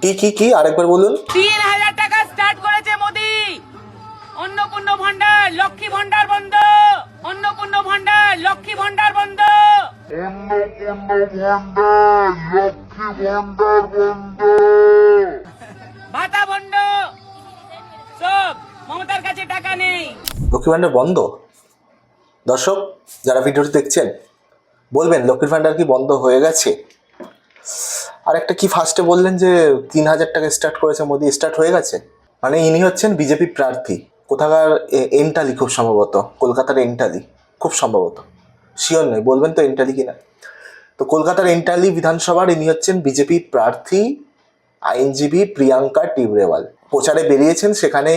কি আরেকবার বলুন। 3,000 টাকা স্টার্ট করেছে মোদি। অন্নপূর্ণা ভান্ডার, লক্ষ্মী ভান্ডার বন্ধ। অন্নপূর্ণা ভান্ডার, লক্ষ্মী ভান্ডার বন্ধ। ভাতা বন্ধ। সব মমতার কাছে টাকা নেই। লক্ষ্মী ভান্ডার বন্ধ? দর্শক যারা ভিডিওটি দেখছেন বলবেন লক্ষ্মীর ভান্ডার কি বন্ধ হয়ে গেছে? আর একটা কি ফার্স্টে বললেন যে 3,000 টাকা স্টার্ট করেছে মোদি, স্টার্ট হয়ে গেছে? মানে ইনি হচ্ছেন বিজেপি প্রার্থী, কোথাকার এন্টালি, খুব সম্ভবত কলকাতার এন্টালি, খুব সম্ভবত, শিওর নয়, বলবেন তো এন্টালি কিনা। তো কলকাতার এন্টালি বিধানসভার ইনি হচ্ছেন বিজেপি প্রার্থী আইনজীবী প্রিয়াঙ্কা টিবরেওয়াল। প্রচারে বেরিয়েছেন, সেখানে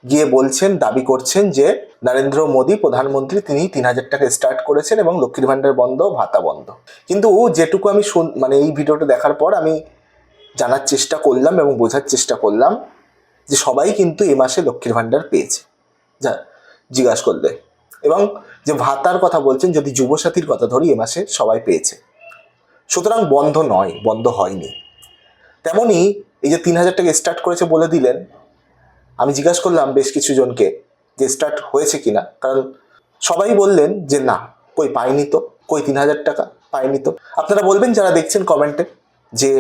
গিয়ে বলছেন, দাবি করছেন যে নরেন্দ্র মোদী প্রধানমন্ত্রী, তিনি 3,000 টাকা স্টার্ট করেছেন এবং লক্ষ্মীর ভান্ডার বন্ধ, ভাতা বন্ধ। কিন্তু যেটুকু আমি মানে এই ভিডিওটা দেখার পর আমি জানার চেষ্টা করলাম এবং বোঝার চেষ্টা করলাম যে সবাই কিন্তু এ মাসে লক্ষ্মীর ভান্ডার পেয়েছে, যা জিজ্ঞাসা করলে। এবং যে ভাতার কথা বলছেন, যদি যুবসাথীর কথা ধরি, এ মাসে সবাই পেয়েছে। সুতরাং বন্ধ নয়, বন্ধ হয়নি। তেমনই এই যে 3,000 টাকা স্টার্ট করেছে বলে দিলেন, আমি জিজ্ঞাসা করলাম বেশ কিছু জনকে যে স্টার্ট হয়েছে কিনা, কারণ সবাই বললেন যে না, কই পাইনি তো, কই 3,000 টাকা পাইনি তো। আপনারা বলবেন যারা দেখছেন কমেন্টে যে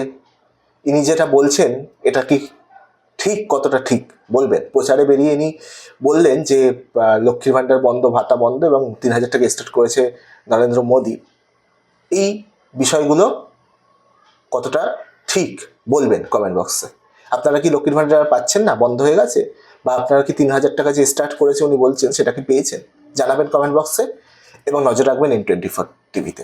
ইনি যেটা বলছেন এটা কি ঠিক, কতটা ঠিক বলবেন। প্রচারে বেরিয়ে ইনি বললেন যে লক্ষ্মীর ভান্ডার বন্ধ, ভাতা বন্ধ এবং 3,000 টাকা স্টার্ট করেছে নরেন্দ্র মোদী। এই বিষয়গুলো কতটা ঠিক বলবেন কমেন্ট বক্সে। আপনারা কি লক্ষ্মীর ভান্ডার পাচ্ছেন না, বন্ধ হয়ে গেছে? বা আপনারা কি 3,000 টাকা যে স্টার্ট করেছে উনি বলছেন সেটা কি পেয়েছেন? জানাবেন কমেন্ট বক্সে এবং নজর রাখবেন N24 টিভিতে।